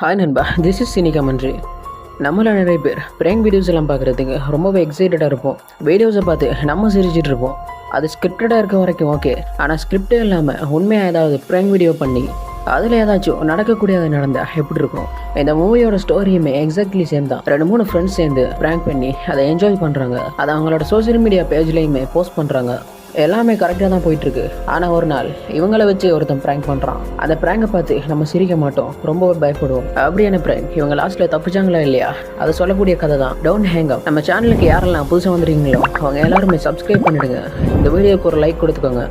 Hi நண்பா, this is சினிகா மன்றி. நம்மள நிறைய பேர் ப்ராங்க் வீடியோஸ் எல்லாம் பார்க்குறதுக்கு ரொம்பவே எக்ஸைட்டடாக இருப்போம். வீடியோஸை பார்த்து நம்ம சிரிச்சிட்டு இருப்போம். அது ஸ்கிரிப்டடாக இருக்க வரைக்கும் ஓகே. ஆனால் ஸ்கிரிப்டே இல்லாமல் உண்மையாக ஏதாவது ப்ராங்க் வீடியோ பண்ணி அதில் ஏதாச்சும் நடக்கக்கூடியது நடந்தால் எப்படி இருக்கும்? இந்த மூவியோட ஸ்டோரியுமே எக்ஸாக்ட்லி சேம் தான். 2-3 ஃப்ரெண்ட்ஸ் சேர்ந்து ப்ராங்க் பண்ணி அதை என்ஜாய் பண்ணுறாங்க. அதை அவங்களோட சோஷியல் மீடியா பேஜ்லேயுமே போஸ்ட் பண்ணுறாங்க. எல்லாமே கரெக்டாக தான் போயிட்டுருக்கு. ஆனால் ஒரு நாள் இவங்கள வச்சு ஒருத்தன் ப்ராங்க் பண்ணுறான். அந்த ப்ராங்கை பார்த்து நம்ம சிரிக்க மாட்டோம், ரொம்ப பயப்படுவோம். அப்படியான ப்ராங்க் இவங்க லாஸ்ட்டில் தப்பிச்சாங்களா இல்லையா, அதை சொல்லக்கூடிய கதை தான் டோன்ட் ஹேங் அப். நம்ம சேனலுக்கு யாரெல்லாம் புதுசாக வந்துருக்கீங்களோ அவங்க எல்லாருமே சப்ஸ்கிரைப் பண்ணிவிடுங்க. இந்த வீடியோக்கு ஒரு லைக் கொடுத்துக்கோங்க.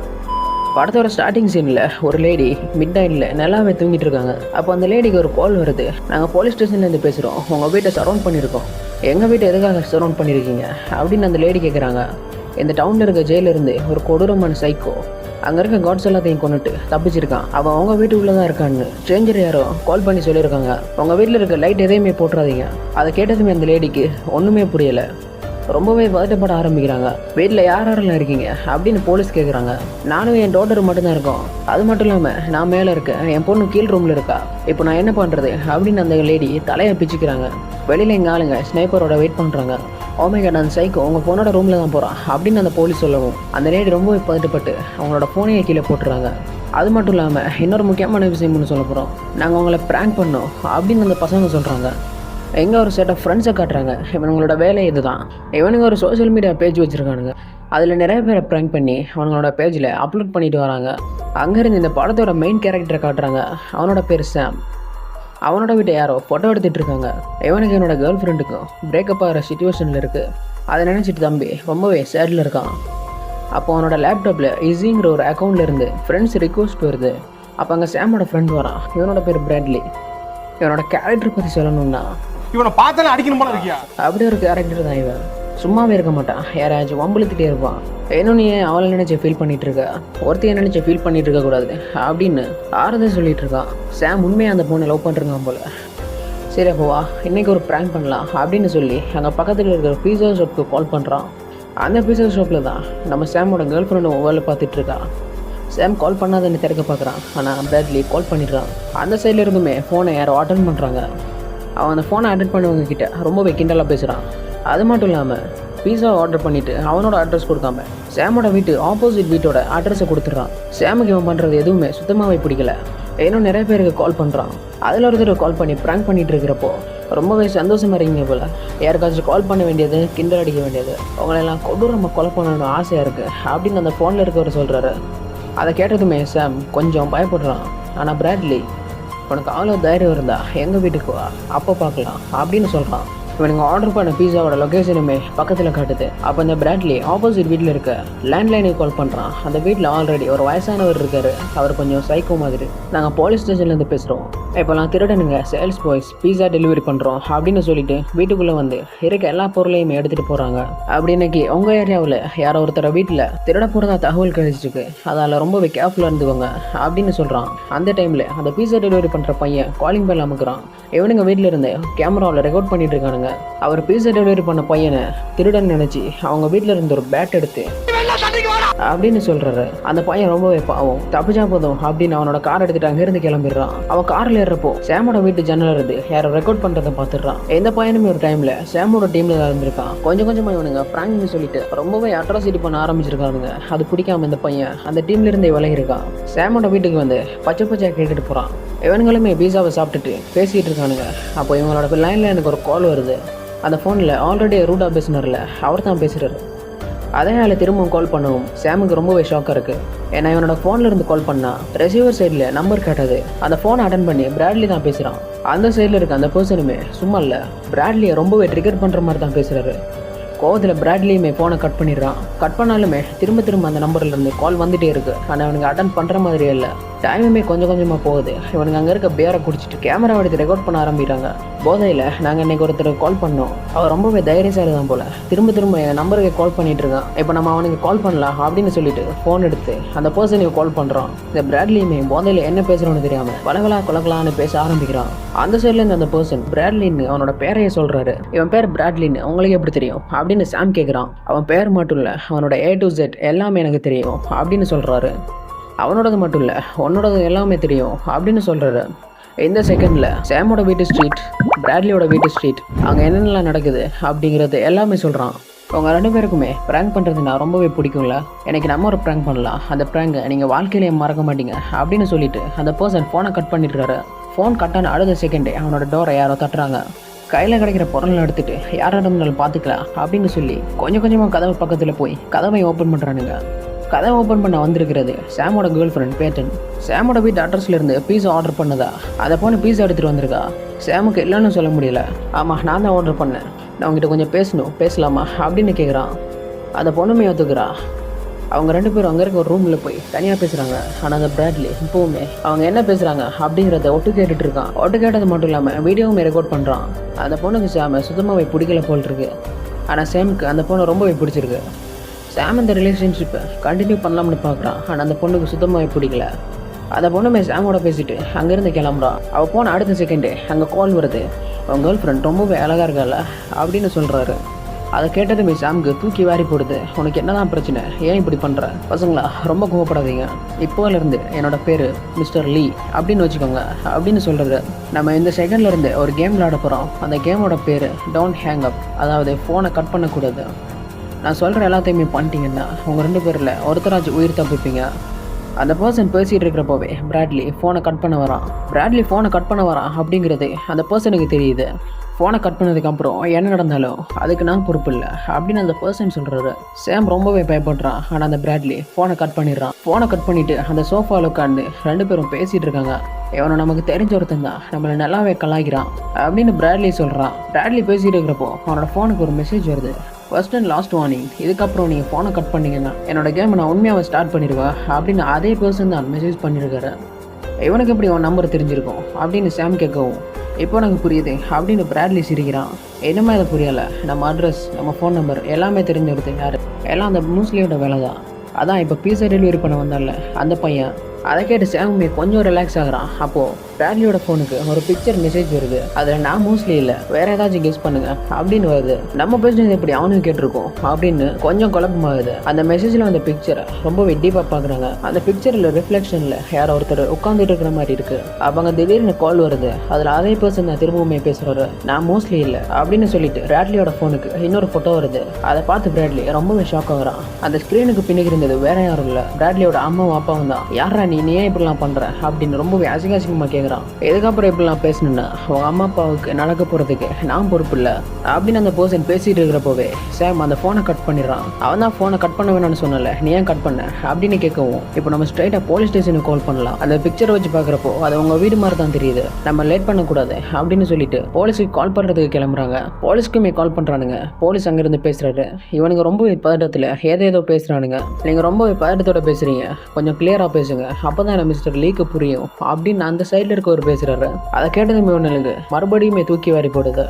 படத்தோட ஸ்டார்டிங் சீனில் ஒரு லேடி மிட் நைட்டில் நல்லாவே தூங்கிட்டு இருக்காங்க. அப்போ அந்த லேடிக்கு ஒரு கால் வருது. நாங்கள் போலீஸ் ஸ்டேஷன்லேருந்து பேசுகிறோம், உங்கள் வீட்டை சரௌண்ட் பண்ணியிருக்கோம். எங்கள் வீட்டை எதுக்காக சரௌண்ட் பண்ணியிருக்கீங்க அப்படின்னு அந்த லேடி கேட்குறாங்க. இந்த டவுனில் இருக்க ஜெயிலிருந்து ஒரு கொடூரமான சைக்கோ அங்கே இருக்க காட்ஸ் எல்லாத்தையும் கொண்டுட்டு தப்பிச்சிருக்கான். அவன் அவங்க வீட்டுக்குள்ளே தான் இருக்கான்னு ஸ்ட்ரேஞ்சர் யாரோ கால் பண்ணி சொல்லியிருக்காங்க. உங்கள் வீட்டில் இருக்க லைட் எதையுமே போட்டுறாதீங்க. அதை கேட்டதுமே அந்த லேடிக்கு ஒன்றுமே புரியலை. ரொம்பவே பதட்டப்பட ஆரம்பிக்கிறாங்க. வீட்டில் யாரெல்லாம் இருக்கீங்க அப்படின்னு போலீஸ் கேட்குறாங்க. நானும் என் டாட்டர் மட்டும்தான் இருக்கோம். அது மட்டும் இல்லாமல் நான் மேலே இருக்கேன், என் பொண்ணு கீழ் ரூமில் இருக்கா. இப்போ நான் என்ன பண்ணுறது அப்படின்னு அந்த லேடி தலையை பிச்சுக்கிறாங்க. வெளியில் எங்கள் ஆளுங்க ஸ்னைப்பரோட வெயிட் பண்ணுறாங்க. ஓமேகட், அந்த சைக்கோ உங்கள் ஃபோனோட ரூமில் தான் போகிறான் அப்படின்னு அந்த போலீஸ் சொல்லவும் அந்த லேடி ரொம்பவே பதட்டப்பட்டு அவங்களோட ஃபோனையை கீழே போட்டுறாங்க. அது மட்டும் இல்லாமல் இன்னொரு முக்கியமான விஷயம்னு சொல்ல போகிறோம். நாங்கள் உங்களை ப்ராங்க் பண்ணோம் அப்படின்னு அந்த பசங்க சொல்கிறாங்க. எங்கே ஒரு செட் ஆஃப் ஃப்ரெண்ட்ஸை காட்டுறாங்க. இவங்களோட வேலை இது தான். இவனுங்க ஒரு சோஷியல் மீடியா பேஜ் வச்சுருக்கானுங்க. அதில் நிறைய பேரை ப்ராங்க் பண்ணி அவங்களோட பேஜில் அப்லோட் பண்ணிட்டு வராங்க. அங்கேருந்து இந்த படத்தோட மெயின் கேரக்டரை காட்டுறாங்க. அவனோட பேர் சாம். அவனோட வீட்டை யாரோ ஃபோட்டோ எடுத்துகிட்டு இருக்காங்க. இவனுக்கு என்னோட கேர்ள் ஃப்ரெண்டுக்கும் பிரேக்கப் ஆகிற சிச்சுவேஷனில் இருக்குது. அதை நினச்சிட்டு தம்பி ரொம்பவே சேடில் இருக்கான். அப்போ அவனோட லேப்டாப்பில் இஸிங்கிற ஒரு அக்கௌண்ட்லேருந்து ஃப்ரெண்ட்ஸ் ரிக்வஸ்ட் வருது. அப்போ அங்கே சாமோட ஃப்ரெண்ட் வரான். இவனோட பேர் பிராட்லி. இவனோட கேரக்டர் பற்றி சொல்லணும்னா இவனை பார்த்தாலே அடிக்கணும் போல இருக்கியா. அப்படி ஒரு கேரக்டர் தான் இவன். சும்மாவே இருக்க மாட்டான், யாராச்சும் வம்புழுத்துட்டே இருப்பான். இன்னும் நீ அவளை நினச்சி ஃபீல் பண்ணிகிட்டு இருக்க, ஒருத்தையை நினச்சி ஃபீல் பண்ணிகிட்டு இருக்கக்கூடாது அப்படின்னு ஆறுதல் சொல்லிகிட்டு இருக்கான். சாம் உண்மையாக அந்த பொண்ணை லவ் பண்ணிருக்கான் போல். சரி அப்போவா இன்றைக்கி ஒரு ப்ராங்க் பண்ணலாம் அப்படின்னு சொல்லி அங்கே பக்கத்தில் இருக்கிற பீஸா ஷாப்புக்கு கால் பண்ணுறான். அந்த பீஸா ஷாப்பில் தான் நம்ம சாமோட கேர்ள் ஃப்ரெண்டும் வேலை பார்த்துட்ருக்கா. சாம் கால் பண்ணாதன்னு திறக்க பார்க்குறான். ஆனால் பிராட்லி கால் பண்ணிடுறான். அந்த சைடில் இருந்துமே ஃபோனை யாரோ அட்டன் பண்ணுறாங்க. அவன் அந்த ஃபோனை அட்டன் பண்ணவங்க கிட்ட ரொம்பவே கிண்டலாக பேசுகிறான். அது மட்டும் இல்லாமல் பீஸா ஆர்டர் பண்ணிவிட்டு அவனோட அட்ரஸ் கொடுக்காம சாமோட வீட்டு ஆப்போசிட் வீட்டோட அட்ரஸை கொடுத்துட்றான். சாமுக்கு இவன் பண்ணுறது எதுவுமே சுத்தமாகவே பிடிக்கல. இன்னும் நிறைய பேருக்கு கால் பண்ணுறான். அதில் ஒருத்தர் கால் பண்ணி ப்ராங்க் பண்ணிகிட்டு இருக்கிறப்போ ரொம்பவே சந்தோஷமாக இருக்கீங்க போல். யாருக்காச்சும் கால் பண்ண வேண்டியது, கிண்டல் அடிக்க வேண்டியது, அவங்களெல்லாம் கொடூரமாக கொலை பண்ணணும்னு ஆசையாக இருக்குது அப்படின்னு அந்த ஃபோனில் இருக்கவர் சொல்கிறாரு. அதை கேட்டதுமே சாம் கொஞ்சம் பயப்படுறான். ஆனால் பிராட்லி உனக்கு அவ்வளோ தைரியம் இருந்தா எங்கள் வீட்டுக்கு வா, அப்போ பார்க்கலாம் அப்படின்னு சொல்கிறான். இவனுங்க ஆர்டர் பண்ண பீஸாவோட லொக்கேஷனுமே பக்கத்தில் காட்டுது. அப்போ இந்த பிராட்லி ஆப்போசிட் வீட்டில் இருக்க லேண்ட்லைனுக்கு கால் பண்ணுறான். அந்த வீட்டில் ஆல்ரெடி ஒரு வயசானவர் இருக்கார். அவர் கொஞ்சம் சைக்கோ மாதிரி. நாங்கள் போலீஸ் ஸ்டேஷன்லேருந்து பேசுகிறோம், இப்போலாம் திருடனுங்க சேல்ஸ் பாய்ஸ் பீஸா டெலிவரி பண்ணுறோம் அப்படின்னு சொல்லிட்டு வீட்டுக்குள்ளே வந்து இருக்க எல்லா பொருளையுமே எடுத்துகிட்டு போகிறாங்க. அப்படி இன்னைக்கு உங்கள் ஏரியாவில் யாரோ ஒருத்தர வீட்டில் திருட போகிறதா தகவல் கிடைச்சிருக்கு, அதால் ரொம்பவே கேர்ஃபுல்லாக இருந்துக்கோங்க அப்படின்னு சொல்கிறான். அந்த டைமில் அந்த பீஸா டெலிவரி பண்ணுற பையன் காலிங் பெல் அமுக்குறான். இவனுங்க வீட்டில் இருந்து கேமராவில் ரெக்கார்ட் பண்ணிட்டு இருக்கானுங்க. அவர் பீஸா டெலிவரி பண்ண பையனை திருடன் நினைச்சு அவங்க வீட்டில் இருந்து ஒரு பேட் எடுத்து அப்படின்னு சொல்றாரு. அந்த பையன் ரொம்பவே பாவம், தப்பிச்சா போதும் அப்படின்னு அவனோட கார் எடுத்துட்டு அங்கிருந்து கிளம்பிடுறான். அவன் கார்ல ஏறப்போ சாமோட வீட்டு ஜன்னல் இருந்து யாரோ ரெக்கார்ட் பண்றதை பார்த்துடுறான். எந்த பையனுமே ஒரு டைம்ல சாமோட டீம்ல தான் இருந்திருக்கான். கொஞ்சம் கொஞ்சமா இவனுங்க பிராங்க்னு சொல்லிட்டு ரொம்பவே அட்ராசிட்டி பண்ண ஆரம்பிச்சிருக்கானுங்க. அது பிடிக்காம இந்த பையன் அந்த டீம்ல இருந்தே விலகி இருக்கான். சாமோட வீட்டுக்கு வந்து பச்சை பச்சையா கேட்டுட்டு போறான். இவனுங்களுமே பீஸாவை சாப்பிட்டுட்டு பேசிட்டு இருக்கானுங்க. அப்போ இவங்களோட லைன்ல எனக்கு ஒரு கால் வருது. அந்த ஃபோனில் ஆல்ரெடி ரூடா பேசினார்ல அவர் தான் பேசுகிறாரு. அதே நாள் திரும்பவும் கால் பண்ணவும் சாமுக்கு ரொம்பவே ஷாக்காக இருக்குது. ஏன்னா இவனோட ஃபோனில் இருந்து கால் பண்ணால் ரிசீவர் சைடில் நம்பர் கேட்டது. அந்த ஃபோனை அட்டன் பண்ணி பிராட்லி தான் பேசுகிறான். அந்த சைடில் இருக்க அந்த பர்சனுமே சும்மா இல்லை, பிராட்லியை ரொம்பவே ட்ரிகர் பண்ணுற மாதிரி தான் பேசுகிறாரு. கோவத்தில் பிராட்லியுமே ஃபோனை கட் பண்ணிடுறான். கட் பண்ணாலுமே திரும்ப அந்த நம்பர்லேருந்து கால் வந்துகிட்டே இருக்குது. ஆனால் அவனுக்கு அட்டன் பண்ணுற மாதிரியே இல்லை. டைமுமே கொஞ்சம் கொஞ்சமாக போகுது. இவனுக்கு அங்கே இருக்க பேரை குடிச்சிட்டு கேமரா எடுத்து ரெக்கார்ட் பண்ண ஆரம்பிக்கிறாங்க. போதையில் நாங்கள் இன்றைக்கி ஒருத்தர் கால் பண்ணோம், அவர் ரொம்பவே தைரியசாலி தான் போல், திரும்ப என் நம்பருக்கு கால் பண்ணிகிட்டு இருக்கான். இப்போ நம்ம அவனுக்கு கால் பண்ணலாம் அப்படின்னு சொல்லிட்டு ஃபோன் எடுத்து அந்த பர்சனுக்கு கால் பண்ணுறான். இந்த பிராட்லியுமே போதையில் என்ன பேசுகிறோன்னு தெரியாமல் வளவலா கொலகலான்னு பேச ஆரம்பிக்கிறான். அந்த சைட்லேருந்து அந்த பர்சன் பிராட்லின்னு அவனோட பேரையே சொல்கிறாரு. இவன் பேர் பிராட்லின்னு உங்களுக்கு எப்படி தெரியும் அப்படின்னு சாம் கேட்குறான். அவன் பேர் மட்டும் இல்லை, அவனோட A to Z எல்லாமே எனக்கு தெரியும் அப்படின்னு சொல்கிறாரு. அவனோடது மட்டும் இல்லை, உன்னோடது எல்லாமே தெரியும் அப்படின்னு சொல்கிறாரு. இந்த செகண்டில் சாமோட வீட்டு ஸ்ட்ரீட், பிராட்லியோட வீட்டு ஸ்ட்ரீட், அங்கே என்னென்னலாம் நடக்குது அப்படிங்கிறது எல்லாமே சொல்கிறான். அவங்க 2 பேருக்குமே ப்ராங்க் பண்ணுறது நான் ரொம்பவே பிடிக்கும்ல, எனக்கு நம்ம ஒரு ப்ராங்க் பண்ணலாம், அந்த ப்ராங்கை நீங்கள் வாழ்க்கையிலேயே மறக்க மாட்டீங்க அப்படின்னு சொல்லிட்டு அந்த பர்சன் ஃபோனை கட் பண்ணிட்டுருக்காரு. ஃபோன் கட்டான அடுத்த செகண்டே அவனோட டோரை யாரோ தட்டுறாங்க. கையில் கிடைக்கிற பொருளை எடுத்துகிட்டு யாராக இருந்தாலும் பார்த்துக்கலாம் அப்படின்னு சொல்லி கொஞ்சம் கொஞ்சமாக கதவு பக்கத்தில் போய் கதவை ஓப்பன் பண்ணுறானுங்க. கதவை ஓப்பன் பண்ண வந்திருக்கிறது சாமோட கேர்ள் ஃப்ரெண்ட் பேட்டன். சாமோட வீட்டு அட்ரஸ்லேருந்து பீஸா ஆர்டர் பண்ணதா, அதை போன பீஸா எடுத்துகிட்டு வந்திருக்கா. சாமுக்கு இல்லைன்னு சொல்ல முடியல. ஆமாம், நான் தான் ஆர்டர் பண்ணேன், நான் உங்ககிட்ட கொஞ்சம் பேசலாமா அப்படின்னு கேட்குறான். அதை பொண்ணுமே ஒத்துக்கிறா. அவங்க 2 பேரும் அங்கே இருக்க ஒரு ரூமில் போய் தனியாக பேசுகிறாங்க. ஆனால் அந்த பிராட்லி இப்போவுமே அவங்க என்ன பேசுகிறாங்க அப்படிங்கிறத ஒட்டு கேட்டுட்டு இருக்கான். ஒட்டு கேட்டது மட்டும் இல்லாமல் வீடியோவுமே ரெக்கார்ட் பண்ணுறான். அந்த பொண்ணுக்கு சாமை சுத்தமாகவே பிடிக்கல போல் இருக்கு. ஆனால் சாமுக்கு அந்த பொண்ணை ரொம்பவே பிடிச்சிருக்கு. சாம் இந்த ரிலேஷன்ஷிப்பை கண்டினியூ பண்ணலாம்னு பார்க்குறான். ஆனால் அந்த பொண்ணுக்கு சுத்தமாகவே பிடிக்கல. அந்த பொண்ணுமே சாமோட பேசிட்டு அங்கேருந்து கிளம்புறான். அவள் போன அடுத்த செகண்டே அங்கே கால் வருது. அவன் கேர்ள் ஃப்ரெண்ட் ரொம்பவே அழகாக இருக்கால அப்படின்னு சொல்கிறாரு. அதை கேட்டதுமே சாமுக்கு தூக்கி வாரி போடுது. உனக்கு என்னதான் பிரச்சனை, ஏன் இப்படி பண்ணுற? பசங்களா ரொம்ப கோவப்படாதீங்க, இப்போலேருந்து என்னோட பேர் மிஸ்டர் லீ அப்படின்னு வச்சுக்கோங்க அப்படின்னு சொல்கிறது. நம்ம இந்த செகண்ட்லேருந்து ஒரு கேம் விளையாட போகிறோம். அந்த கேமோட பேர் டோன்ட் ஹேங் அப், அதாவது ஃபோனை கட் பண்ணக்கூடாது. நான் சொல்கிற எல்லாத்தையுமே பண்ணிட்டீங்கன்னா உங்கள் 2 பேரில் ஒருத்தராச்சும் உயிர் தப்பிப்பீங்க. அந்த பர்சன் பேசிகிட்டு இருக்கிறப்போவே பிராட்லி ஃபோனை கட் பண்ண வரான் அப்படிங்கிறது அந்த பர்சனுக்கு தெரியுது. ஃபோனை கட் பண்ணதுக்கப்புறம் என்ன நடந்தாலும் அதுக்கு நான் பொறுப்பு இல்லை அப்படின்னு அந்த பர்சன் சொல்கிறாரு. சாம் ரொம்பவே பயப்படுறான். ஆனால் அந்த பிராட்லி ஃபோனை கட் பண்ணிடுறான். ஃபோனை கட் பண்ணிவிட்டு அந்த சோஃபாவில் உட்காந்து 2 பேரும் பேசிகிட்டு இருக்காங்க. இவனை நமக்கு தெரிஞ்ச ஒருத்தன் தான், நம்மளை நல்லாவே கலாய்க்கிறான் அப்படின்னு பிராட்லி சொல்கிறான். பிராட்லி பேசிகிட்டு இருக்கிறப்போ அவனோட ஃபோனுக்கு ஒரு மெசேஜ் வருது. ஃபர்ஸ்ட் அண்ட் லாஸ்ட் வார்னிங், இதுக்கப்புறம் நீங்கள் ஃபோனை கட் பண்ணிங்கன்னா என்னோட கேமை நான் உண்மையாக ஸ்டார்ட் பண்ணிடுவேன் அப்படின்னு அதே பர்சன் தான் மெசேஜ் பண்ணியிருக்காரு. இவனுக்கு எப்படி அவன் நம்பர் தெரிஞ்சிருக்கும் அப்படின்னு சாம் கேட்கவும், இப்போ எனக்கு புரியுது அப்படின்னு பிராட்லி சிரிக்கிறான். என்னமே அதை புரியலை, நம்ம அட்ரஸ், நம்ம ஃபோன் நம்பர் எல்லாமே தெரிஞ்ச ஒருத்தன் யார், எல்லாம் அந்த மூஸ்லியோட வேலை தான். அதான் இப்போ பீஸா டெலிவரி பண்ண வந்தால அந்த பையன். அதை கேட்டு சாமுமே கொஞ்சம் ரிலாக்ஸ் ஆகுறான். அப்போது பிராட்லியோட ஃபோனுக்கு ஒரு பிக்சர் மெசேஜ் வருது. அதில் நான் மோஸ்ட்லி இல்லை, வேற ஏதாச்சும் கெஸ் பண்ணுங்க அப்படின்னு வருது. நம்ம பேசுனது எப்படி அவனுக்கு கேட்டிருக்கோம் அப்படின்னு கொஞ்சம் குழப்பமாகுது. அந்த மெசேஜில் அந்த பிக்சரை ரொம்பவே டீப்பாக பார்க்குறாங்க. அந்த பிக்சரில் ரிஃப்ளெக்ஷனில் யாரோ ஒருத்தர் உட்காந்துட்டு இருக்கிற மாதிரி இருக்கு. அவங்க திடீர்னு கால் வருது. அதில் அதே பர்சன் தான் திரும்பவுமே பேசுகிறாரு. நான் மோஸ்ட்லி இல்லை அப்படின்னு சொல்லிட்டு பிராட்லியோட ஃபோனுக்கு இன்னொரு ஃபோட்டோ வருது. அதை பார்த்து பிராட்லி ரொம்பவே ஷாக் ஆகுறான். அந்த ஸ்க்ரீனுக்கு பின்னுக்கு இருந்தது வேற யாரும் இல்லை, பிராட்லியோட அம்மாவும் அப்பாவும் தான். யாரா நீ ஏன் இப்படிலாம் பண்ணுற அப்படின்னு ரொம்பவே அசிங்கமாக கேட்குறான். எதுக்கப்புறம் இப்படிலாம் பேசணுன்னா அவங்க அம்மா அப்பாவுக்கு நடக்க போகிறதுக்கு நான் பொறுப்பு இல்லை அப்படின்னு அந்த பர்சன் பேசிகிட்டு இருக்கிறப்போவே சாம் அந்த ஃபோனை கட் பண்ணிடுறான். அவன் தான் ஃபோனை கட் பண்ண வேணும்னு சொன்னல, நீ ஏன் கட் பண்ண அப்படின்னு கேட்கவும், இப்போ நம்ம ஸ்ட்ரைட்டாக போலீஸ் ஸ்டேஷனுக்கு கால் பண்ணலாம். அந்த பிக்சரை வச்சு பார்க்குறப்போ அது உங்கள் வீடு மாதிரி தான் தெரியுது, நம்ம லேட் பண்ணக்கூடாது அப்படின்னு சொல்லிட்டு போலீஸுக்கு கால் பண்ணுறதுக்கு கிளம்புறாங்க. போலீஸ்க்குமே கால் பண்ணுறானுங்க. போலீஸ் அங்கேருந்து பேசுகிறாரு. இவனுங்க ரொம்பவே பதட்டத்தில் ஏதேதோ பேசுகிறானுங்க. நீங்கள் ரொம்பவே பதட்டத்தோட பேசுகிறீங்க, கொஞ்சம் கிளியராக பேசுங்க, அப்போ தான் மிஸ்டர் லீக்கு புரியும் அப்படின்னு அந்த சைடில் இருக்க ஒரு பேசுகிறாரு. அதை கேட்டதுமே ஒன்று மறுபடியுமே தூக்கி வாரி போடுது.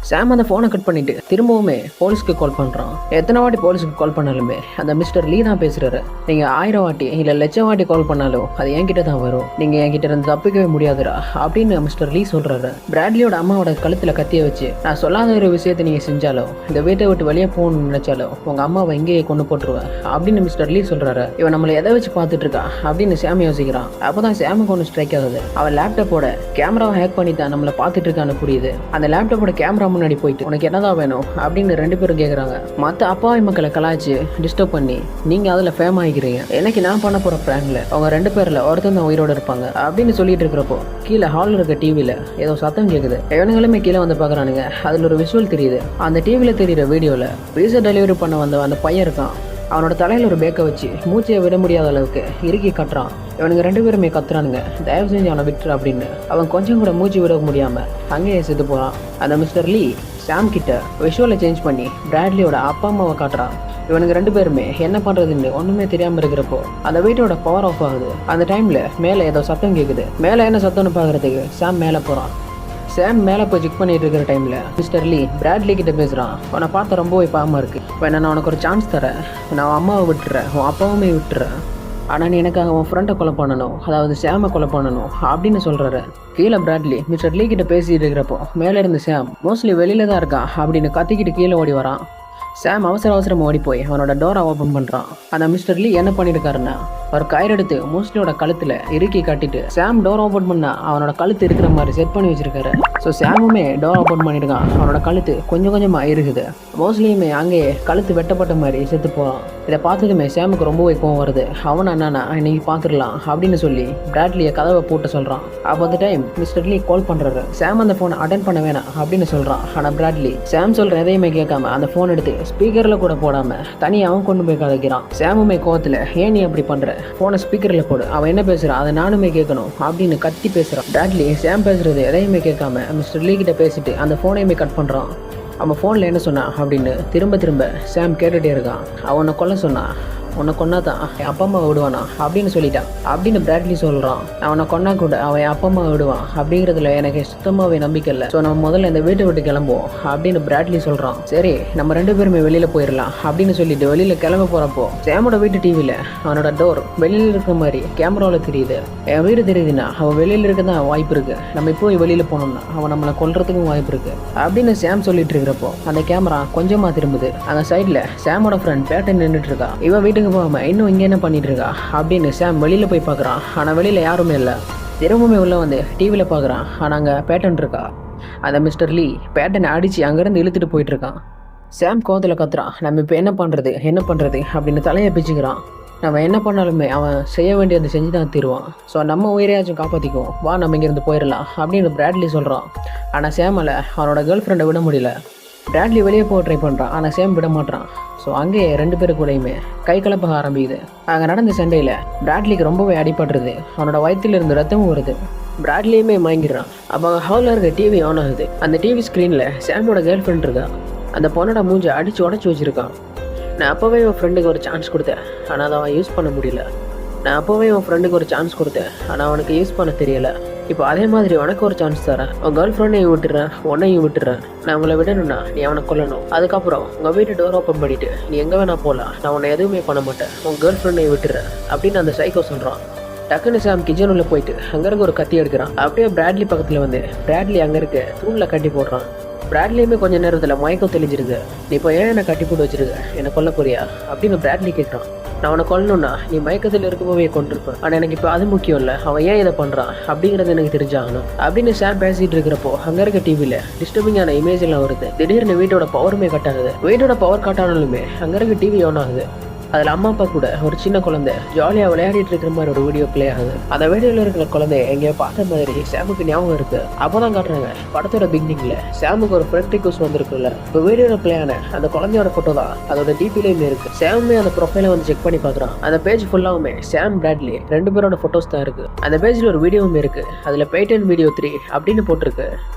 சாம் அந்த ஃபோனை கட் பண்ணிட்டு திரும்பவுமே போலீஸ்க்கு கால் பண்ணுறான். எத்தனை வாட்டி போலீஸுக்கு கால் பண்ணாலுமே அந்த மிஸ்டர் லீ தான் பேசுகிறாரு. நீங்கள் 1000 வாட்டி இல்லை 1,00,000 வாட்டி கால் பண்ணாலும் அது என்கிட்ட தான் வரும், நீங்கள் என்கிட்ட இருந்து தப்பிக்கவே முடியாதுடா அப்படின்னு மிஸ்டர் லீ சொல்கிறாரு. பிராட்லியோட அம்மாவோட கழுத்தில் கத்திய வச்சு, நான் சொல்லாத ஒரு விஷயத்தை நீங்கள் செஞ்சாலும், இந்த வீட்டை விட்டு வெளியே போகணும்னு நினைச்சாலும் உங்கள் அம்மாவை இங்கேயே கொண்டு போட்டுருவேன் அப்படின்னு மிஸ்டர் லீ சொல்கிறாரு. இவன் நம்மளை எதை வச்சு பார்த்துட்டு இருக்கா அப்படின்னு சாம் யோசிக்கிறான். அப்போ தான் சாமுக்கு ஒன்று ஸ்ட்ரைக் ஆகுது. அவன் லேப்டாப்போட கேமராவை ஹேக் பண்ணி தான் நம்மளை பார்த்துட்டு இருக்கான்னு புரியுது. அந்த லேப்டாப்போட கேமரா முன்னாடி போயிட்டு உனக்கு என்னதான் வேணும் அப்படின்னு 2 பேரும் கேட்குறாங்க. மற்ற அப்பாவி மக்களை கலாய்ச்சி டிஸ்டர்ப் பண்ணி நீங்கள் அதில் ஃபேம் ஆகிக்கிறீங்க. எனக்கு நான் பண்ண போகிற ப்ராங்கில் அவங்க 2 பேரில் ஒருத்தன் தான் உயிரோடு இருப்பாங்க அப்படின்னு சொல்லிட்டு இருக்கிறப்போ கீழே ஹாலில் இருக்க டிவியில் ஏதோ சத்தம் கேட்குது. இவனுங்களுமே கீழே வந்து பார்க்குறானுங்க. அதில் ஒரு விஷுவல் தெரியுது. அந்த டிவியில் தெரியுற வீடியோவில் பீஸா டெலிவரி பண்ண வந்த அந்த பையன் இருக்கான். அவனோட தலையில் ஒரு பேக்கை வச்சு மூச்சையை விட முடியாத அளவுக்கு இறுக்கி கட்டுறான். இவனுங்க 2 பேருமே கத்துறானுங்க, தயவு செஞ்சு அவனை விட்டுரு அப்படின்னு. அவன் கொஞ்சம் கூட மூச்சு விட முடியாமல் அங்கேயே செத்து போகிறான். அந்த மிஸ்டர் லீ சாம் கிட்ட விஷுவலை சேஞ்ச் பண்ணி பிராட்லியோட அப்பா அம்மாவை காட்டுறான். இவனுக்கு 2 பேருமே என்ன பண்ணுறதுன்னு ஒன்றுமே தெரியாமல் இருக்கிறப்போ அந்த வீட்டோட பவர் ஆஃப் ஆகுது. அந்த டைமில் மேலே ஏதோ சத்தம் கேட்குது. மேலே என்ன சத்தம்னு பார்க்குறதுக்கு சாம் மேலே போகிறான். சாம் மேலே போய் செக் பண்ணிட்டு இருக்கிற டைமில் மிஸ்டர் லீ பிராட்லி கிட்ட பேசுகிறான். அவனை பார்த்த ரொம்பவே பாவமாக இருக்குது. வேணா நான் உனக்கு ஒரு சான்ஸ் தரேன், நான் அம்மாவை விட்டுறேன், உன் அப்பாவுமே விட்டுறேன், ஆனால் நீ எனக்காக உன் ஃப்ரெண்டை கொலை பண்ணணும், அதாவது சாமை கொலை பண்ணணும் அப்படின்னு சொல்கிறாரு. கீழே பிராட்லி மிஸ்டர் லீ கிட்ட பேசிட்டு இருக்கிறப்போ மேலே இருந்து சாம் மோஸ்ட்லி வெளியில தான் இருக்கான் அப்படின்னு கத்திக்கிட்டு கீழே ஓடி வரான். சாம் அவசரமாக ஓடி போய் அவனோட டோரை ஓப்பன் பண்ணுறான். அந்த மிஸ்டர் லீ என்ன பண்ணியிருக்காருன்னா ஒரு கயிறு எடுத்து மோஸ்ட்லியோட கழுத்துல இறுக்கி காட்டிட்டு சாம் டோர் ஓபன் பண்ணா அவனோட கழுத்து இருக்கிற மாதிரி செட் பண்ணி வச்சிருக்காரு. ஸோ சாமுமே டோர் ஓபன் பண்ணிருக்கான். அவனோட கழுத்து கொஞ்சம் கொஞ்சமா இருக்குது. மோஸ்ட்லியுமே அங்கேயே கழுத்து வெட்டப்பட்ட மாதிரி செத்து போறான். இதை பார்த்ததுமே சாமுக்கு ரொம்பவே கோவம் வருது. அவன் அண்ணா இன்னைக்கு பார்த்துடலாம் அப்படின்னு சொல்லி பிராட்லியை கதவை போட்டு சொல்றான். அப்போ அந்த டைம் மிஸ்டர் லீ கால் பண்றாரு. சாம் அந்த போனை அட்டென்ட் பண்ண வேணாம் அப்படின்னு சொல்றான். ஆனா பிராட்லி சாம் சொல்ற எதையுமே கேட்காம அந்த போன் எடுத்து ஸ்பீக்கர்ல கூட போடாம தனியாக அவன் கொண்டு போய் கதைக்கிறான். சாமுமே கோவத்துல ஏன் நீ அப்படி பண்ற, போனை ஸ்பீக்கர்ல போடு, அவன் என்ன பேசுறான் அதை நானுமே கேட்கணும் அப்படின்னு கத்தி பேசுறான். பிராட்லி சாம் பேசுறது எதையுமே கேட்காம மிஸ்டர் லீ கிட்ட பேசிட்டு அந்த போனையுமே கட் பண்றான். அவன் ஃபோனில் என்ன சொன்னான் அப்படின்னு திரும்ப சாம் கேட்டுகிட்டே இருக்கான். அவனை கொல்ல சொன்னான். உன்னை கொன்னா தான் என் அப்பா அம்மா விடுவானா அப்படின்னு சொல்லிட்டான் அப்படின்னு பிராட்லி சொல்கிறான். அவனை கொன்னா கூட அவன் என் அப்பா அம்மா விடுவான் அப்படிங்கிறதுல எனக்கு சுத்தமாகவே நம்பிக்கை இல்லை. ஸோ நம்ம முதல்ல இந்த வீட்டை விட்டு கிளம்புவோம் அப்படின்னு பிராட்லி சொல்கிறான். சரி நம்ம 2 பேருமே வெளியில் போயிடலாம் அப்படின்னு சொல்லிட்டு வெளியில் கிளம்ப போகிறப்போ சாமோட வீட்டு டிவியில் அவனோட டோர் வெளியில் இருக்கிற மாதிரி கேமராவில் தெரியுது. என் வீடு தெரியுதுன்னா அவன் வெளியில் இருக்க தான் வாய்ப்பு இருக்குது. நம்ம இப்போ வெளியில் போனோம்னா அவன் நம்மளை கொல்றதுக்கும் வாய்ப்பு இருக்குது அப்படின்னு சாம் சொல்லிட்டு இருக்கிறப்போ அந்த கேமரா கொஞ்சமாக திரும்புது. அந்த சைடில் சாமோட ஃப்ரெண்ட் பேட்டன் நின்றுட்டு இருக்கா. இவன் வீட்டுக்கு போகாம இன்னும் இங்கே என்ன பண்ணிட்டு இருக்கா அப்படின்னு சாம் வெளியில் போய் பார்க்குறான். ஆனால் வெளியில் யாருமே இல்லை. திரும்பவுமே உள்ள வந்து டிவியில் பார்க்குறான். ஆனால் அங்கே பேட்டன் இருக்கா. அந்த மிஸ்டர் லீ பேட்டனை அடித்து அங்கேருந்து இழுத்துட்டு போயிட்டு இருக்கான். சாம் கோவத்தில் கத்துறான். நம்ம இப்போ என்ன பண்ணுறது அப்படின்னு தலையை பிச்சுக்கிறான். நம்ம என்ன பண்ணாலுமே அவன் செய்ய வேண்டியதை செஞ்சு தான் தீருவான். ஸோ நம்ம உயிரையாச்சும் காப்பாற்றிக்குவோம், வா நம்ம இங்கேருந்து போயிடலாம் அப்படின்னு பிராட்லி சொல்கிறான். ஆனால் சாமால் அவனோட கேர்ள் ஃப்ரெண்டை விட முடியல. பிராட்லி வெளியே போக ட்ரை பண்ணுறான். ஆனால் சேம் விட மாட்டான். ஸோ அங்கேயே 2 பேரு கூடயுமே கை கலப்பக ஆரம்பிக்குது. அங்கே நடந்த சண்டையில் பிராட்லிக்கு ரொம்பவே அடிபடுறது. அவனோட வயிற்றிலிருந்து ரத்தமும் வருது. பிராட்லியுமே மயங்கிடுறான். அப்போ ஹாலில் இருக்க டிவி ஆன் ஆகுது. அந்த டிவி ஸ்க்ரீனில் சாமோட கேர்ள் ஃப்ரெண்ட் இருக்கா. அந்த பொண்ணோட மூஞ்சை அடித்து உடச்சி வச்சுருக்கான். நான் அப்போவே என் ஃப்ரெண்டுக்கு ஒரு சான்ஸ் கொடுத்தேன், ஆனால் அதை அவன் யூஸ் பண்ண முடியல. நான் அப்போவே என் ஃப்ரெண்டுக்கு ஒரு சான்ஸ் கொடுத்தேன், ஆனால் அவனுக்கு யூஸ் பண்ண தெரியலை. இப்போ அதே மாதிரி உனக்கு ஒரு சான்ஸ் தரேன். உன் கேர்ள் ஃப்ரெண்டையும் விட்டுறேன், உன்னையும் விட்டுறேன். நான் உங்களை விடணும்னா நீ அவனை கொல்லணும். அதுக்கப்புறம் உங்கள் வீட்டு டோர் ஓப்பன் பண்ணிட்டு நீ எங்கே வேணா போகலாம், நான் உன்னை எதுவுமே பண்ண மாட்டேன். உன் கேர்ள் ஃப்ரெண்டையும் விட்டுறேன் அப்படின்னு அந்த சைக்கோ சொல்கிறான். டக்குன்னு சாம் கிச்சன் உள்ள போயிட்டு அங்கே இருக்க ஒரு கத்தி எடுக்கிறான். அப்படியே பிராட்லி பக்கத்தில் வந்து பிராட்லி அங்கே இருக்க தூணில் கட்டி போடுறான். பிராட்லியுமே கொஞ்சம் நேரத்தில் மயக்கம் தெளிஞ்சிருக்கு. நீ இப்போ ஏன் என்னை கட்டி போட்டு வச்சிருக்க, என்னை கொல்ல போறியா அப்படின்னு பிராட்லி கேட்குறான். நான் அவனை கொல்லணும்னா நீ மயக்கத்தில் இருக்கும்போதே கொண்டிருப்பேன். ஆனால் எனக்கு இப்போ அது முக்கியம் இல்லை, அவன் ஏன் இதை பண்ணுறான் அப்படிங்கிறது எனக்கு தெரிஞ்சாகணும் அப்படின்னு சாம் பேசிகிட்டு இருக்கிறப்போ அங்கே இருக்க டிவியில் டிஸ்டர்பிங்கான இமேஜ் எல்லாம் வருது. திடீர்னு வீட்டோட பவருமே கட் ஆகுது. வீட்டோட பவர் கட் ஆனாலுமே அங்கே இருக்க டிவி ஆன் ஆகுது. அதில் அம்மா அப்பா கூட ஒரு சின்ன குழந்தை ஜாலியாக விளையாடிட்டு இருக்கிற மாதிரி ஒரு வீடியோ பிளே ஆகுது. அந்த வீடியோவில் இருக்கிற குழந்தைய எங்கேயோ பார்த்த மாதிரி சாமுக்கு ஞாபகம் இருக்கு. அப்போ தான் காட்டுறாங்க படத்தோட பிகினிங்ல சாமுக்கு ஒரு ஃப்ரெண்ட் ரிக்வெஸ்ட் வந்திருக்குல்ல. இப்போ வீடியோவில் பிளே ஆன அந்த குழந்தையோட ஃபோட்டோ தான் அதோட டிபிலையுமே இருக்கு. சாமுமே அந்த ப்ரொஃபைலை வந்து செக் பண்ணி பார்க்குறான். அந்த பேஜ் ஃபுல்லாவுமே சாம் பிராட்லி 2 பேரோட ஃபோட்டோஸ் தான் இருக்கு. அந்த பேஜில் ஒரு வீடியோவும் இருக்கு. அதில் பேட்டன் வீடியோ 3 அப்படின்னு போட்டிருக்கு.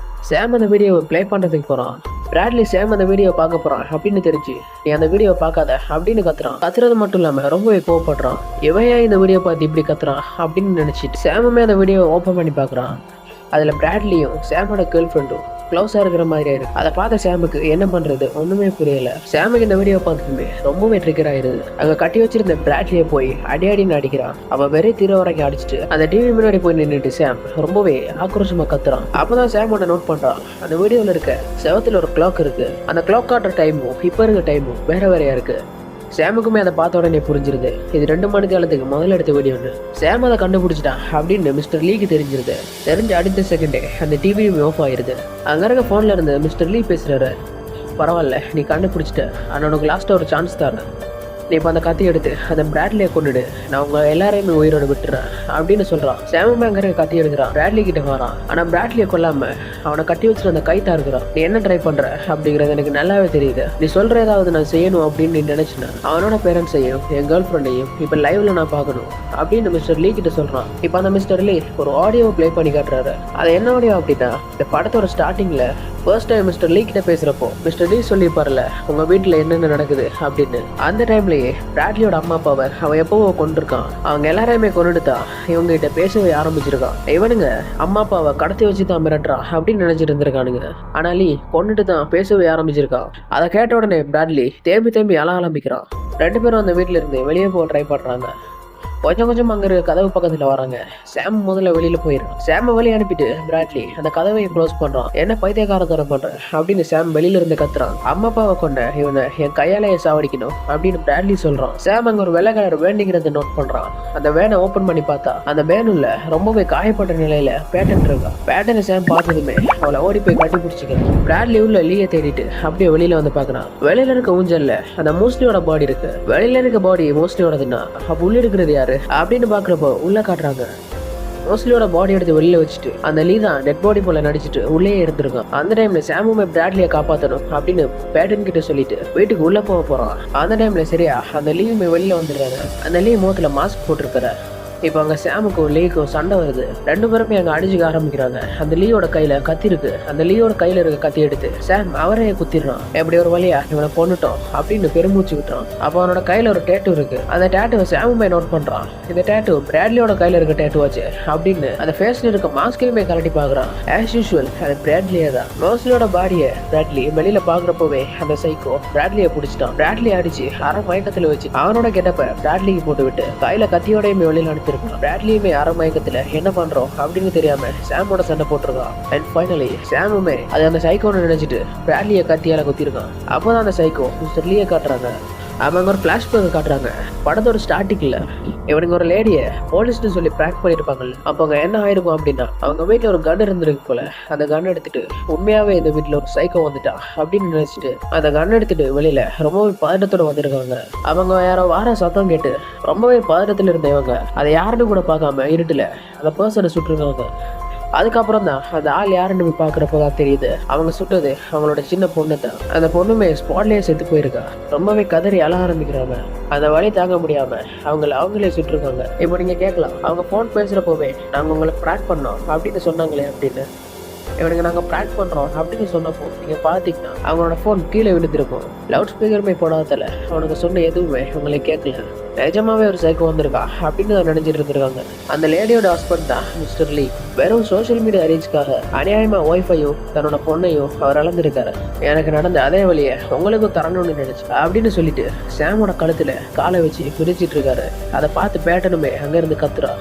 சாம் அந்த வீடியோவை ப்ளே பண்ணுறதுக்கு போகிறான். பிராட்லி சாம் அந்த வீடியோ பார்க்க போகிறான் அப்படின்னு தெரிஞ்சு நீ அந்த வீடியோ பார்க்காத அப்படின்னு கத்துறான். கத்துறது மட்டும் இல்லாமல் ரொம்பவே கோவப்படுறான். இவையா இந்த வீடியோ பார்த்து இப்படி கத்துறான் அப்படின்னு நினச்சிட்டு சாமுமே அந்த வீடியோவை ஓப்பன் பண்ணி பார்க்குறான். அதில் பிராட்லியும் சாமோட கேர்ள் ஃப்ரெண்டும் க்ளோஸாக இருக்கிற மாதிரியா இருக்கு. அதை பார்த்த சாமுக்கு என்ன பண்ணுறது ஒன்றுமே புரியல. சாமுக்கு இந்த வீடியோ பார்த்துட்டுமே ரொம்பவே ட்ரிகர் ஆயிருது. அங்கே கட்டி வச்சிருந்த பிராட்லியை போய் அடின்னு அடிக்கிறான். அவன் வெறி தீர வரைக்கும் அடிச்சுட்டு அந்த டிவி முன்னாடி போய் நின்றுட்டு சாம் ரொம்பவே ஆக்ரோஷமாக கத்துறான். அப்போதான் சாமோட நோட் பண்ணுறான். அந்த வீடியோவில் இருக்க செவத்தில் ஒரு கிளாக் இருக்கு. அந்த கிளாக் காட்டுற டைமும் இப்போ இருக்க டைமும் வேறையா இருக்கு. சாமுக்குமே அதை பார்த்த உடனே புரிஞ்சிருது இது 2 மணி காலத்துக்கு முதல்ல எடுத்த வீடியோன்னு. சாம் அதை கண்டுபிடிச்சிட்டான் அப்படின்னு மிஸ்டர் லீக்கு தெரிஞ்சிருது. தெரிஞ்ச அடுத்த செகண்டே அந்த டிவியுமே ஆஃப் ஆயிருது. அங்கே இருக்க ஃபோனில் இருந்து மிஸ்டர் லீ பேசுகிறாரு. பரவாயில்ல நீ கண்டுபிடிச்சிட்ட, ஆனால் உனக்கு லாஸ்ட்டாக ஒரு சான்ஸ் தரேன். நீ இப்போ அந்த கத்தி எடுத்து அந்த பிராட்லியை கொண்டுடு, நான் உங்கள் எல்லாரையுமே உயிரோட விட்டுறேன் அப்படின்னு சொல்கிறான். சாமுமே அங்கே இருக்க கத்தி எடுக்கிறான். பிராட்லி கிட்ட வரான். ஆனால் பிராட்லியை கொல்லாமல் அவனை கட்டி வச்சுட்டு அந்த கைத்தா இருக்கிறான். நீ என்ன ட்ரை பண்ணுற அப்படிங்கிறது எனக்கு நல்லாவே தெரியுது. நீ சொல்கிற ஏதாவது நான் செய்யணும் அப்படின்னு நீ நினச்சினேன். அவனோட பேரண்ட்ஸையும் என் கேர்ள் ஃப்ரெண்டையும் இப்போ லைவ்ல நான் பார்க்கணும் அப்படின்னு மிஸ்டர் லீ கிட்ட சொல்கிறான். இப்போ அந்த மிஸ்டர் லீ ஒரு ஆடியோவை ப்ளே பண்ணி காட்டுறாரு. அது என்ன ஆடியோ அப்படின்னா இந்த படத்தோட ஸ்டார்டிங்கில் ஃபர்ஸ்ட் டைம் மிஸ்டர் லீ கிட்ட பேசுகிறப்போ மிஸ்டர் லீ சொல்லிப்பார்ல உங்கள் வீட்டில் என்னென்ன நடக்குது அப்படின்னு. அந்த டைம்லேயே பிராட்லியோட அம்மா அப்பாவை அவன் எப்போவோ கொண்டிருக்கான். அவங்க எல்லாரையுமே கொண்டுதான் இவங்க கிட்ட பேசவே ஆரம்பிச்சிருக்கான். இவனுங்க அம்மா அப்பாவை கடத்தி வச்சு தான் மிரட்டுறான் அப்படின்னு நினைச்சிட்டு இருந்திருக்கானுங்க. ஆனால் லீ கொண்டுட்டு தான் பேசவே ஆரம்பிச்சிருக்கான். அதை கேட்ட உடனே பிராட்லி தேம்பி அழ ஆரம்பிக்கிறான். 2 பேரும் அந்த வீட்டில இருந்து வெளியே போக ட்ரை பண்ணுறாங்க. கொஞ்சம் கொஞ்சம் அங்க இருக்க கதவு பக்கத்துல வராங்க. சாம் முதல்ல வெளியில போயிடும். சாம வெளியே அனுப்பிட்டு பிராட்லி அந்த கதவை க்ளோஸ் பண்றான். என்ன பைத்தியக்காரத்தனம் பண்ற அப்படின்னு சாம் வெளியில இருந்து கத்துறான். அம்மா அப்பாவை கொண்ட இவனை என் கையாலேயே சாவடிக்கணும் அப்படின்னு பிராட்லி சொல்றான். சாம் அங்க ஒரு வெள்ளை கலர் வேண்டிங்கிறத நோட் பண்றான். அந்த வேனை ஓபன் பண்ணி பார்த்தா அந்த வேனுள்ள ரொம்பவே காயப்பட்ட நிலையில பேட்டன் இருக்கா. பேட்டனை சாம் பார்த்ததுமே அவளை ஓடி போய் கட்டி பிடிச்சிக்கிறான். பிராட்லி உள்ள லீயை தேடிட்டு அப்படியே வெளியில வந்து பாக்குறான். வெளியில இருக்க ஊஞ்சல்ல அந்த மோஸ்ட்லியோட பாடி இருக்கு. வெளியில இருக்க பாடி மோஸ்ட்லியோடதுன்னா அப்ப உள்ள இருக்கிறது யாரு அப்படின்னு பாக்குறப்போ உள்ள காட்டுறாங்க. மோஸ்ட்லியோட பாடி எடுத்து வெளியில வச்சுட்டு அந்த லீ தான் டெட் பாடி போல நடிச்சிட்டு உள்ளே இருந்திருக்கான். அந்த டைம்ல சாமுமே பிராட்லியை காப்பாற்றணும் அப்படின்னு பேட்டன் கிட்ட சொல்லிட்டு வீட்டுக்கு உள்ள போறான். அந்த டைம்ல சரியா அந்த லீவுமே வெளியில வந்துடுறாரு. அந்த லீ முகத்துல மாஸ்க் போட்டிருக்காரு. இப்போ அங்கே சாமுக்கும் லீக்கும் சண்டை வருது. ரெண்டு பேருமே அங்கே அடிச்சுக்க ஆரம்பிக்கிறாங்க. அந்த லீயோட கையில கத்தி இருக்கு. அந்த லீயோட கையில இருக்க கத்தி எடுத்து சாம் அவரே குத்திடுறான். எப்படி ஒரு வழியா இவனை கொண்டுட்டோம் அப்படின்னு பெருமூச்சு விட்டுறான். அப்போ அவனோட கையில ஒரு டேட்டு இருக்கு. அந்த டேட்டுவை சாமுமே நோட் பண்றான். இந்த டேட்டு பிராட்லியோட கையில இருக்க டேட்டு வச்சு அப்படின்னு அந்த ஃபேஸ்ல இருக்க மாஸ்கையுமே கலட்டி பாக்குறான். ஆஸ் யூஸ்வல் அது பிராட்லியே தான். மோஸ்ட்லியோட பாடியை பிராட்லி வெளியில பாக்குறப்பவே அந்த சைக்கோ பிராட்லியை பிடிச்சிட்டான். பிராட்லி அடிச்சு அரை மயக்கத்துல வச்சு அவனோட கெட்டப்ப பிராட்லிக்கு போட்டு விட்டு கையில கத்தியோடையுமே வெளியில அனுப்பி பிராட்லியுமே அரை மயக்கத்துல என்ன பண்றோம் அப்படின்னு தெரியாம சாமோட சண்டை போட்டிருக்கான். அண்ட் ஃபைனலி சாமுமே அது அந்த சைக்கோன்னு நினைச்சிட்டு பிராட்லியை கத்தியால குத்திருக்கான். அப்போதான் அந்த சைக்கோ மிஸ்டர் லீயை காட்டுறாங்க. அவங்க ஒரு பிளாஷ்பேக் காட்டுறாங்க. படத்தோட ஸ்டார்டிங்ல இவனுங்க ஒரு லேடியை போலீஸ்னு சொல்லி பேக் பண்ணிருப்பாங்கல்ல. அப்போ அங்க என்ன ஆயிருக்கும் அப்படின்னா அவங்க வீட்டுல ஒரு கன் இருந்திருக்கு போல. அந்த கன் எடுத்துட்டு உண்மையாவே இந்த வீட்டுல ஒரு சைக்கோ வந்துட்டான் அப்படின்னு நினைச்சிட்டு அந்த கன் எடுத்துட்டு வெளியில ரொம்பவே பதட்டத்தோட வந்திருக்காங்க. அவங்க யாரோ வார சத்தம் கேட்டு ரொம்பவே பதட்டத்துல இருந்தவங்க அதை யாருன்னு கூட பார்க்காம இருட்டுல அந்த பர்சனை சுட்டுருக்காங்க. அதுக்கப்புறம் தான் அந்த ஆள் யாருன்னு போய் பார்க்குறப்பதான் தெரியுது அவங்க சுட்டது அவங்களோட சின்ன பொண்ணு தான். அந்த பொண்ணுமே ஸ்பாட்லேயே செத்து போயிருக்கா. ரொம்பவே கதறி அழ ஆரம்பிக்கிறாங்க. அந்த வழி தாங்க முடியாம அவங்களே சுட்டுருக்காங்க. இப்போ நீங்க கேட்கலாம், அவங்க ஃபோன் பேசுறப்போவே நாங்கள் உங்களை ப்ராக் பண்ணோம் அப்படின்னு சொன்னாங்களே அப்படின்னு. இவனுக்கு நாங்கள் ப்ராக் பண்ணுறோம் அப்படின்னு சொன்னப்போ நீங்கள் பார்த்தீங்கன்னா அவங்களோட ஃபோன் கீழே விழுந்திருக்கும். லவுட் ஸ்பீக்கருமே போடாதல அவனுக்கு சொன்ன எதுவுமே உங்களை கேட்கல. நிஜமாவே ஒரு சைக்கோ வந்திருக்கா அப்படின்னு தான் நினைச்சிட்டு இருந்திருக்காங்க. அந்த லேடியோட ஹஸ்பண்ட் தான் மிஸ்டர் லீ. வெறும் சோஷியல் மீடியா ரீச்காக அநியாயமா ஒய்ஃபையோ தன்னோட பொண்ணையோ அவர் இழந்திருக்காரு. எனக்கு நடந்த அதே வழியை உங்களுக்கும் தரணும்னு நினைச்சு அப்படின்னு சொல்லிட்டு சாமோட கழுத்துல காலை வச்சு பிரிச்சிட்டு இருக்காரு. அதை பார்த்து பேட்டனுமே அங்கிருந்து கத்துறா.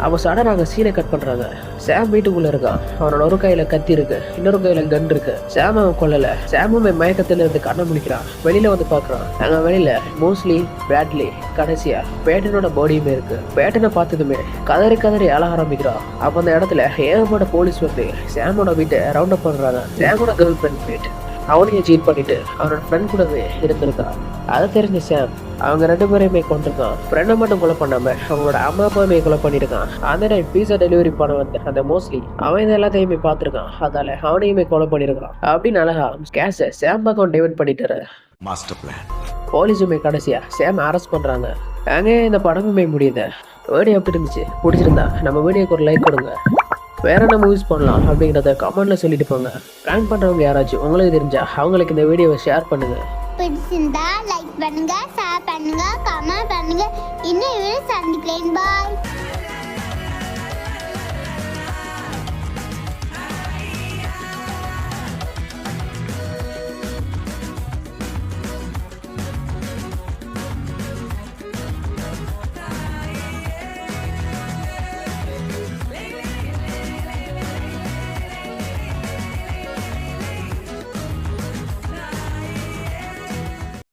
அவன் சடனாக அங்கே சீனை கட் பண்ணுறாங்க. சாம் வீட்டுக்குள்ளே இருக்கான். அவனோட ஒரு கையில் கத்தி இருக்கு, இன்னொரு கையில் கன் இருக்கு. சாம் அவன் கொல்லலை. சாமுமே மயக்கத்தில் இருந்து கண்ணை முடிக்கிறான். வெளியில வந்து பார்க்குறான். அங்கே வெளியில மோஸ்ட்லி பிராட்லி கடைசியா பேட்டனோட பாடியுமே இருக்கு. பேட்டனை பார்த்ததுமே கதறி அழ ஆரம்பிக்கிறான். அப்போ அந்த இடத்துல ஏகப்பட்ட போலீஸ் வந்து சாமோட வீட்டை ரவுண்ட் அப் பண்ணுறாங்க. சாமோட கேர்ள் ஃப்ரெண்ட் போயிட்டு அவனையும் சீட் பண்ணிட்டு அவனோட ஃப்ரெண்ட் கூடவே இருந்திருக்கான். அதை தெரிஞ்ச சாம் அவங்க ரெண்டு பேரையுமே கொண்டிருக்கான். ஃப்ரெண்டை மட்டும் கொலை பண்ணாம அவங்களோட அம்மா அப்பாவுமே கொலை பண்ணியிருக்கான். அந்த டைம் பீஸா டெலிவரி பண்ண வந்து அந்த மோஸ்ட்லி அவன் இது எல்லாத்தையுமே பார்த்துருக்கான். அதால அவனையுமே கொலை பண்ணியிருக்கான். அப்படின்னு அழகா கேஸை சாம் பக்கம் டிவைட் பண்ணிட்டாரு. Master plan. போலீஸுமே கடைசியா சாம் அரெஸ்ட் பண்றாங்க. அங்கே இந்த படமுமே முடியுது. வீடியோ எப்படி இருந்துச்சு? பிடிச்சிருந்தா நம்ம வீடியோக்கு ஒரு லைக் கொடுங்க. வேற என்ன மூவிஸ் பண்ணலாம் அப்படிங்கிறத கமெண்ட்ல சொல்லிட்டு போங்க. பிளான் பண்றவங்க யாராச்சும் உங்களுக்கு தெரிஞ்சா அவங்களுக்கு இந்த வீடியோவை ஷேர் பண்ணுங்க. பிடிச்சிருந்தா லைக் பண்ணுங்க, ஷேர் பண்ணுங்க, கமெண்ட் பண்ணுங்க. இன்னும் சந்திக்கிறேன். பாய்.